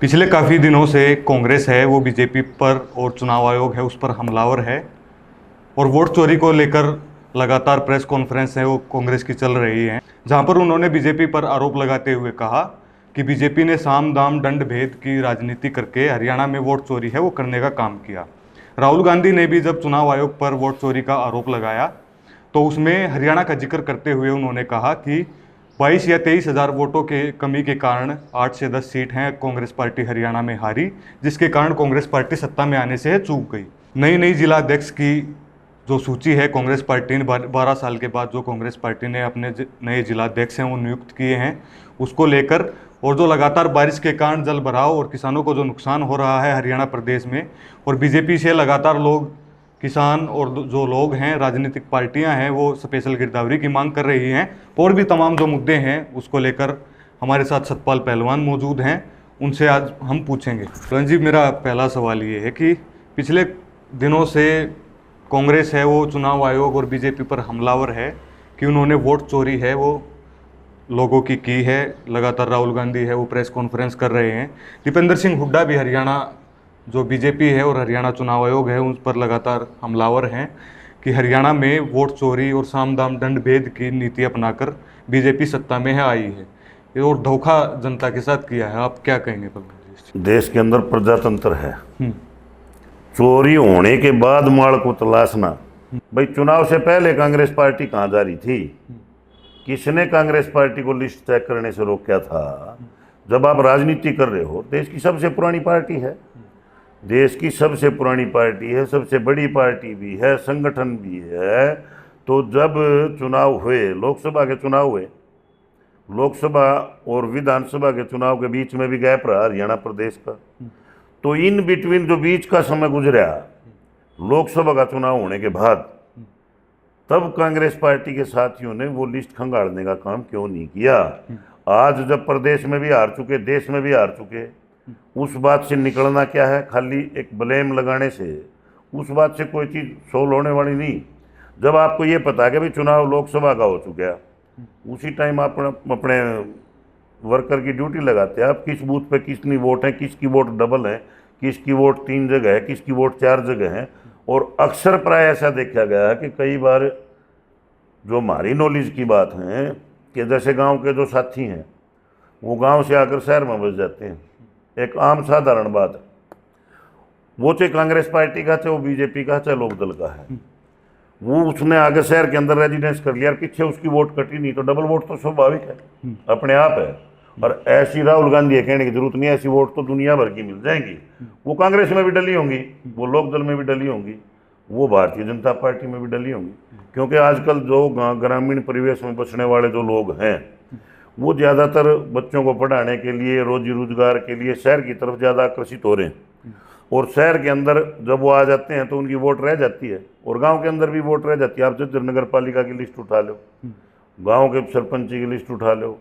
पिछले काफ़ी दिनों से कांग्रेस है वो बीजेपी पर और चुनाव आयोग है उस पर हमलावर है। और वोट चोरी को लेकर लगातार प्रेस कॉन्फ्रेंस है वो कांग्रेस की चल रही है, जहां पर उन्होंने बीजेपी पर आरोप लगाते हुए कहा कि बीजेपी ने साम दाम दंड भेद की राजनीति करके हरियाणा में वोट चोरी है वो करने का काम किया। राहुल गांधी ने भी जब चुनाव आयोग पर वोट चोरी का आरोप लगाया तो उसमें हरियाणा का जिक्र करते हुए उन्होंने कहा कि 22 या 23 हज़ार वोटों के कमी के कारण 8 से 10 सीट हैं कांग्रेस पार्टी हरियाणा में हारी, जिसके कारण कांग्रेस पार्टी सत्ता में आने से चूक गई। नई नई जिला अध्यक्ष की जो सूची है कांग्रेस पार्टी ने 12 साल के बाद जो कांग्रेस पार्टी ने अपने नए जिला अध्यक्ष हैं वो नियुक्त किए हैं उसको लेकर, और जो लगातार बारिश के कारण जल भराव और किसानों को जो नुकसान हो रहा है हरियाणा प्रदेश में, और बीजेपी से लगातार लोग किसान और जो लोग हैं राजनीतिक पार्टियां हैं वो स्पेशल गिरदावरी की मांग कर रही हैं, और भी तमाम जो मुद्दे हैं उसको लेकर हमारे साथ सतपाल पहलवान मौजूद हैं, उनसे आज हम पूछेंगे। पहलवान जी, मेरा पहला सवाल ये है कि पिछले दिनों से कांग्रेस है वो चुनाव आयोग और बीजेपी पर हमलावर है कि उन्होंने वोट चोरी है वो लोगों की है। लगातार राहुल गांधी है वो प्रेस कॉन्फ्रेंस कर रहे हैं। दीपेंद्र सिंह हुड्डा भी हरियाणा जो बीजेपी है और हरियाणा चुनाव आयोग है उन पर लगातार हमलावर हैं कि हरियाणा में वोट चोरी और साम दाम दंड भेद की नीति अपनाकर बीजेपी सत्ता में है आई है और धोखा जनता के साथ किया है। आप क्या कहेंगे पहलवान जी? देश के अंदर प्रजातंत्र है, चोरी होने के बाद माल को तलाशना। भाई, चुनाव से पहले कांग्रेस पार्टी कहाँ जा रही थी? किसने कांग्रेस पार्टी को लिस्ट चेक करने से रोका था? जब आप राजनीति कर रहे हो, देश की सबसे पुरानी पार्टी है, देश की सबसे पुरानी पार्टी है, सबसे बड़ी पार्टी भी है, संगठन भी है। तो जब चुनाव हुए, लोकसभा के चुनाव हुए, लोकसभा और विधानसभा के चुनाव के बीच में भी गैप रहा हरियाणा प्रदेश का, तो इन बिटवीन जो बीच का समय गुजरा लोकसभा का चुनाव होने के बाद, तब कांग्रेस पार्टी के साथियों ने वो लिस्ट खंगालने का काम क्यों नहीं किया? आज जब प्रदेश में भी हार चुके, देश में भी हार चुके, उस बात से निकलना क्या है? खाली एक ब्लेम लगाने से उस बात से कोई चीज़ सोल्व होने वाली नहीं। जब आपको ये पता है कि भाई चुनाव लोकसभा का हो चुका है, उसी टाइम आप अपने वर्कर की ड्यूटी लगाते हैं। आप किस बूथ पे कितनी वोट है, किसकी वोट डबल है, किसकी वोट 3 जगह है, किसकी वोट 4 जगह है। और अक्सर प्राय ऐसा देखा गया है कि कई बार जो हमारी नॉलेज की बात है कि जैसे गांव के जो साथी हैं वो गांव से आकर शहर में बस जाते हैं, एक आम साधारण बात है। वो चाहे कांग्रेस पार्टी का, चाहे वो बीजेपी का, चाहे लोकदल का है, वो उसने आगे शहर के अंदर रेजिडेंस कर लिया, पीछे उसकी वोट कटी नहीं, तो डबल वोट तो स्वाभाविक है, अपने आप है। और ऐसी राहुल गांधी है कहने की जरूरत नहीं, ऐसी वोट तो दुनिया भर की मिल जाएंगी। वो कांग्रेस में भी डली होंगी, वो लोकदल में भी डली होंगी, वो भारतीय जनता पार्टी में भी डली होंगी। क्योंकि आजकल जो ग्रामीण परिवेश में बसने वाले जो लोग हैं वो ज़्यादातर बच्चों को पढ़ाने के लिए, रोजी रोजगार के लिए शहर की तरफ ज़्यादा आकर्षित हो रहे हैं। और शहर के अंदर जब वो आ जाते हैं तो उनकी वोट रह जाती है, और गांव के अंदर भी वोट रह जाती है। आप जब नगर पालिका की लिस्ट उठा लो, गांव के सरपंच की लिस्ट उठा लो,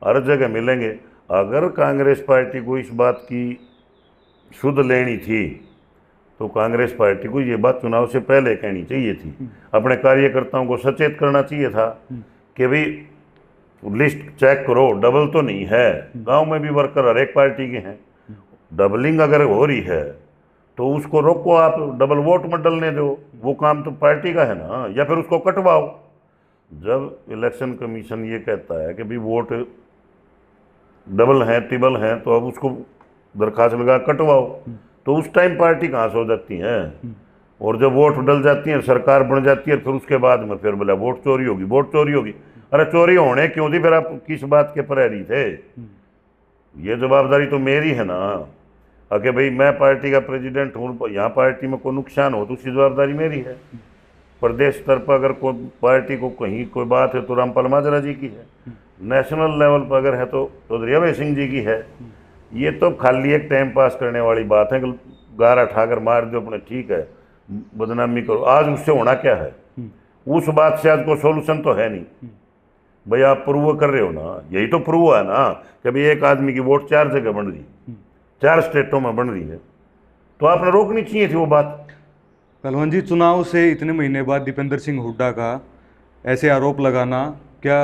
हर जगह मिलेंगे। अगर कांग्रेस पार्टी को इस बात की सुध लेनी थी तो कांग्रेस पार्टी को ये बात चुनाव से पहले कहनी चाहिए थी, अपने कार्यकर्ताओं को सचेत करना चाहिए था कि भाई लिस्ट चेक करो, डबल तो नहीं है। गांव में भी वर्कर हर एक पार्टी के हैं, डबलिंग अगर हो रही है तो उसको रोको, आप डबल वोट मत डलने दो, वो काम तो पार्टी का है ना, या फिर उसको कटवाओ। जब इलेक्शन कमीशन ये कहता है कि भाई वोट डबल हैं, ट्रिबल हैं, तो अब उसको दरखास्त लगा कटवाओ, तो उस टाइम पार्टी कहाँ से हो जाती है? और जब वोट डल जाती है, सरकार बन जाती है, फिर उसके बाद में फिर बोला वोट चोरी होगी, वोट चोरी होगी। अरे चोरी होने क्यों दी? फिर आप किस बात के प्रहरी थे? ये जवाबदारी तो मेरी है ना, अगर भाई मैं पार्टी का प्रेसिडेंट हूँ, यहाँ पार्टी में कोई नुकसान हो तो उसकी जवाबदारी मेरी है। प्रदेश स्तर पर अगर कोई पार्टी को कहीं कोई बात है तो रामपाल माजरा जी की है, नेशनल लेवल पर अगर है तो चौधरी अभय सिंह जी की है। ये तो खाली एक टाइम पास करने वाली बात है कि गारा ठाकर मार दो अपने, ठीक है, बदनामी करो। आज उससे होना क्या है? उस बात से आज कोई सोल्यूशन तो है नहीं। भाई आप प्रूव कर रहे हो ना, यही तो प्रूव है ना कि भाई एक आदमी की वोट 4 जगह बन रही, 4 स्टेटों में बन रही है, तो आपने रोकनी चाहिए थी वो बात। पहलवान जी, चुनाव से इतने महीने बाद दीपेंद्र सिंह हुड्डा का ऐसे आरोप लगाना क्या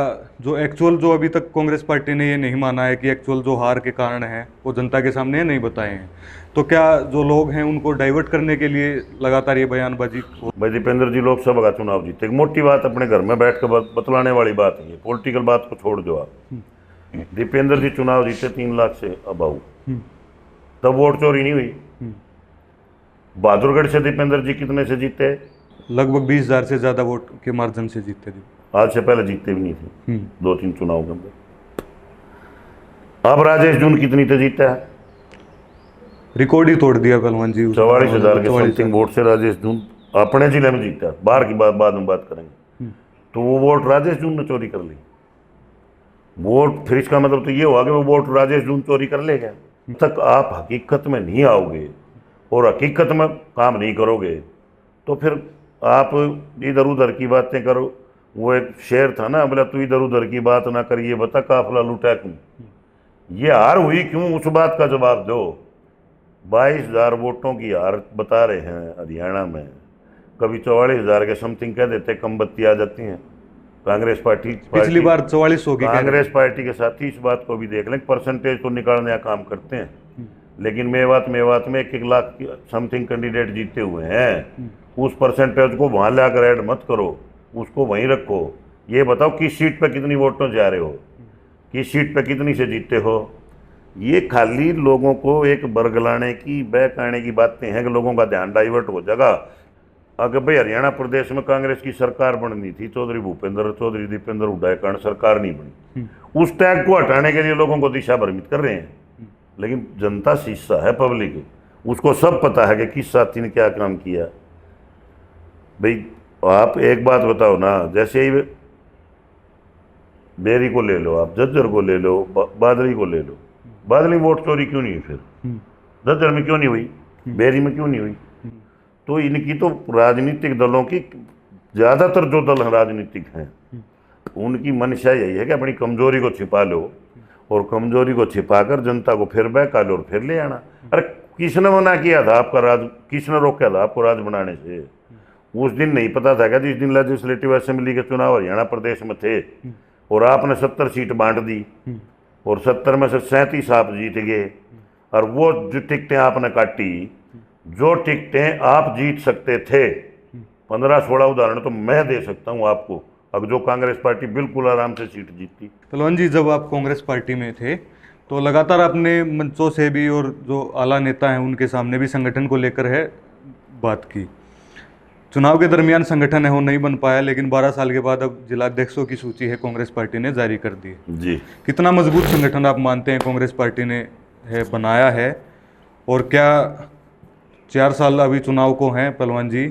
जो एक्चुअल जो अभी तक कांग्रेस पार्टी ने ये नहीं माना है कि एक्चुअल जो हार के कारण है वो जनता के सामने नहीं बताए हैं, तो क्या जो लोग हैं उनको डाइवर्ट करने के लिए लगातार ये बयानबाजी भाई दीपेंद्र जी लोकसभा का चुनाव जीते, एक मोटी बात अपने घर में बैठ कर बतलाने वाली बात है, पॉलिटिकल बात को छोड़ दो आप। दीपेंद्र जी चुनाव जीते 3 लाख से अबाउ, तब वोट चोरी नहीं हुई। बहादुरगढ़ से दीपेंद्र जी कितने से जीते? लगभग 20,000 से ज्यादा वोट के मार्जिन से जीते थे। आज से पहले जीतते भी नहीं थे 2-3 चुनाव के अंदर। अब राजेश जून कितनी से जीता है? रिकॉर्ड ही तोड़ दिया पहलवान जी। 44,000 के समथिंग वोट से राजेश जून अपने जिले में जीता। बाहर की बात बाद में बात करेंगे। तो वो वोट राजेश जून ने चोरी कर ली वोट। फिर इसका मतलब तो ये हुआ कि वो वोट राजेश जून चोरी कर लेगा। तक आप हकीकत में नहीं आओगे और हकीकत में काम नहीं करोगे तो फिर आप इधर उधर की बातें करो। वो एक शेर था ना, बोला तू इधर उधर की बात ना कर, ये बता काफिला लूटा क्यों, ये हार हुई क्यों, उस बात का जवाब दो। 22,000 वोटों की हार बता रहे हैं हरियाणा में। कभी 44,000 के समथिंग कह देते, कम बत्ती आ जाती हैं। कांग्रेस पार्टी पिछली बार 44 होगी। कांग्रेस पार्टी के साथ ही इस बात को भी देख लें, परसेंटेज तो निकालने का काम करते हैं, लेकिन मेवात में 1-1 लाख समथिंग कैंडिडेट जीते हुए हैं। उस परसेंटेज को वहां लाकर ऐड मत करो, उसको वहीं रखो। ये बताओ किस सीट पे कितनी वोटों जा रहे हो, किस सीट पे कितनी से जीतते हो। ये खाली लोगों को एक बरगलाने की बहकाने की बातें हैं कि लोगों का ध्यान डाइवर्ट हो जाएगा। अगर भाई हरियाणा प्रदेश में कांग्रेस की सरकार बननी थी, चौधरी भूपेंद्र चौधरी दीपेंद्र हुड्डा के कारण सरकार नहीं बनी। उस टैग को हटाने के लिए लोगों को दिशा भ्रमित कर रहे हैं, लेकिन जनता शीशा है, पब्लिक, उसको सब पता है कि किस साथी ने क्या काम किया। भाई आप एक बात बताओ ना, जैसे ही बेरी को ले लो, आप झज्जर को ले लो, बादली को ले लो, बादली वोट चोरी क्यों नहीं हुई? फिर झज्जर में क्यों नहीं हुई, बेरी में क्यों नहीं हुई? तो इनकी तो राजनीतिक दलों की ज़्यादातर जो दल राजनीतिक हैं उनकी मंशा यही है कि अपनी कमजोरी को छिपा लो और कमजोरी को छिपाकर जनता को फिर बहका लो और फिर ले आना। अरे किसने मना किया था आपका राज, किसने रोका था आपको राज बनाने से? उस दिन नहीं पता था क्या जिस दिन लेजिस्लेटिव असेंबली के चुनाव हरियाणा प्रदेश में थे और आपने 70 सीट बांट दी और 70 में से 37 आप जीत गए। और वो जो टिकटें आपने काटी, जो टिकटें आप जीत सकते थे, 15-16 उदाहरण तो मैं दे सकता हूं आपको, अब जो कांग्रेस पार्टी बिल्कुल आराम से सीट जीतती। पहलवान जी, जब आप कांग्रेस पार्टी में थे तो लगातार आपने मंचों से भी और जो आला नेता हैं उनके सामने भी संगठन को लेकर है बात की। चुनाव के दरमियान संगठन है वो नहीं बन पाया, लेकिन 12 साल के बाद अब जिलाध्यक्षों की सूची है कांग्रेस पार्टी ने जारी कर दी जी। कितना मजबूत संगठन आप मानते हैं कांग्रेस पार्टी ने है बनाया है? और क्या 4 साल अभी चुनाव को हैं पहलवान जी,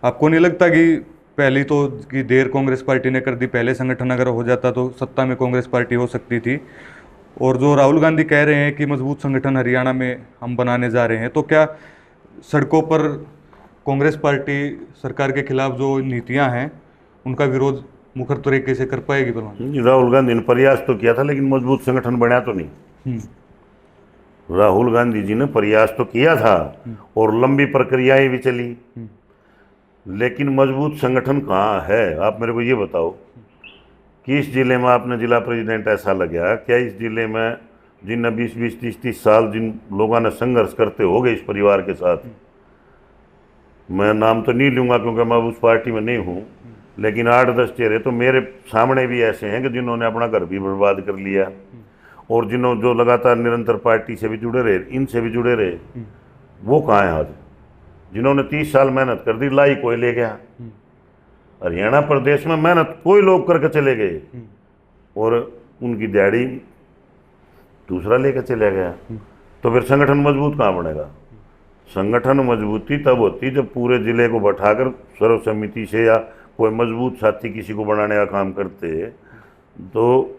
आपको नहीं लगता कि पहली तो की देर कांग्रेस पार्टी ने कर दी, पहले संगठन अगर हो जाता तो सत्ता में कांग्रेस पार्टी हो सकती थी? और जो राहुल गांधी कह रहे हैं कि मजबूत संगठन हरियाणा में हम बनाने जा रहे हैं, तो क्या सड़कों पर कांग्रेस पार्टी सरकार के खिलाफ जो नीतियां हैं उनका विरोध मुखर तरीके से कर पाएगी? पहलवान राहुल गांधी ने प्रयास तो किया था लेकिन मजबूत संगठन बना तो नहीं। राहुल गांधी जी ने प्रयास तो किया था और लंबी प्रक्रियाएं भी चली, लेकिन मजबूत संगठन कहाँ है? आप मेरे को ये बताओ, किस जिले में आपने जिला प्रेसिडेंट ऐसा लगा? क्या इस जिले में जिन 20-20, 30-30 साल जिन लोगों ने संघर्ष करते हो गए इस परिवार के साथ, मैं नाम तो नहीं लूँगा क्योंकि मैं उस पार्टी में नहीं हूँ, लेकिन 8-10 चेहरे तो मेरे सामने भी ऐसे हैं कि जिन्होंने अपना घर भी बर्बाद कर लिया और जो लगातार निरंतर पार्टी से भी जुड़े रहे, इनसे भी जुड़े रहे, वो कहाँ हैं आज? जिन्होंने 30 साल मेहनत कर दी, लाई कोई ले गया। हरियाणा प्रदेश में मेहनत कोई लोग करके चले गए और उनकी दिहाड़ी दूसरा लेकर चला गया। तो फिर संगठन मजबूत कहाँ बनेगा? संगठन मजबूती तब होती जब पूरे जिले को बैठाकर सर्वसम्मति से या कोई मजबूत साथी किसी को बनाने का काम करते। तो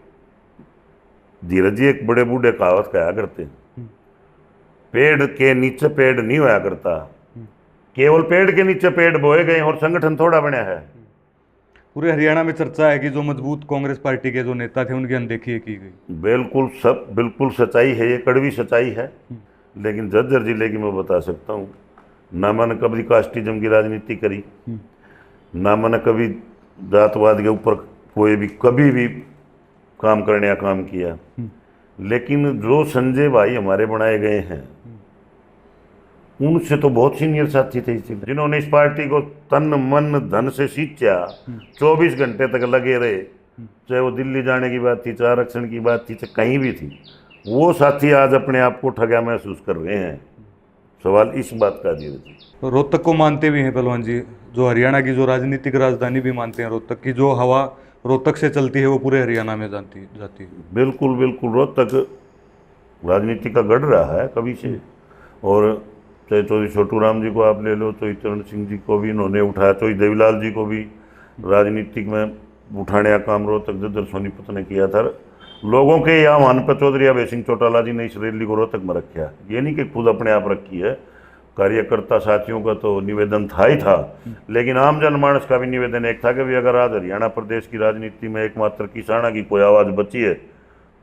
धीरज जी एक बड़े बूढ़े कहावत कहा करते, पेड़ के नीचे पेड़ नहीं होया करता, केवल पेड़ के नीचे पेड़ बोए गए और संगठन थोड़ा बना है। पूरे हरियाणा में चर्चा है कि जो मजबूत कांग्रेस पार्टी के जो नेता थे उनकी अनदेखी की गई। बिल्कुल सच्चाई है, ये कड़वी सच्चाई है। लेकिन झज्जर जिले की मैं बता सकता हूँ, ना मैंने कभी कास्टिज्म की राजनीति करी, ना मैंने कभी जातवाद के ऊपर कोई भी कभी भी काम करने का काम किया, लेकिन जो संजय भाई हमारे बनाए गए हैं उनसे तो बहुत सीनियर साथी थे जिन्होंने इस पार्टी को तन मन धन से सींचा, 24 घंटे तक लगे रहे, चाहे वो दिल्ली जाने की बात थी, चाहे आरक्षण की बात थी, चाहे कहीं भी थी, वो साथी आज अपने आप को ठगा महसूस कर रहे हैं। सवाल इस बात का धीरे धीरे रोहतक को मानते भी हैं पहलवान जी, जो हरियाणा की जो राजनीतिक राजधानी भी मानते हैं, रोहतक की जो हवा रोहतक से चलती है वो पूरे हरियाणा में जाती है। बिल्कुल बिल्कुल, रोहतक राजनीति का गढ़ रहा है कभी से। और चाहे चौधरी छोटू राम जी को आप ले लो, तो चरण सिंह जी को भी इन्होंने उठाया, चौधरी देवीलाल जी को भी राजनीतिक में उठाने का काम रोहतक जज्जर सोनीपत ने किया था। लोगों के यहाँ मान पर चौधरी अभय सिंह चौटाला जी ने इस रैली को रोहतक में रखा, ये नहीं कि खुद अपने आप रखी है, कार्यकर्ता साथियों का तो निवेदन था ही था, लेकिन आम जनमानस का भी निवेदन एक था कि भी अगर आज हरियाणा प्रदेश की राजनीति में एकमात्र किसाना की कोई आवाज़ बची है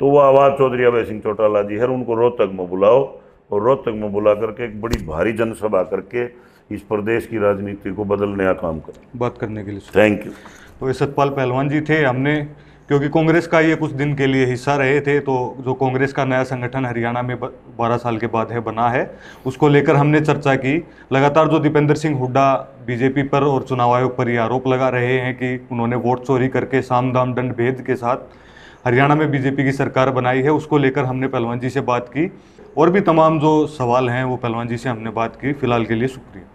तो वो आवाज़ चौधरी अभय सिंह चौटाला जी है। उनको रोहतक में बुलाओ और रोहतक में बुला करके एक बड़ी भारी जनसभा करके इस प्रदेश की राजनीति को बदलने का काम करें। बात करने के लिए थैंक यू। तो ये सतपाल पहलवान जी थे। हमने क्योंकि कांग्रेस का ये कुछ दिन के लिए हिस्सा रहे थे, तो जो कांग्रेस का नया संगठन हरियाणा में 12 साल के बाद बना है, उसको लेकर हमने चर्चा की। लगातार जो दीपेंद्र सिंह हुड्डा बीजेपी पर और चुनाव आयोग पर ये आरोप लगा रहे हैं कि उन्होंने वोट चोरी करके साम दाम दंड भेद के साथ हरियाणा में बीजेपी की सरकार बनाई है, उसको लेकर हमने पहलवान जी से बात की। और भी तमाम जो सवाल हैं वो पहलवान जी से हमने बात की। फिलहाल के लिए शुक्रिया।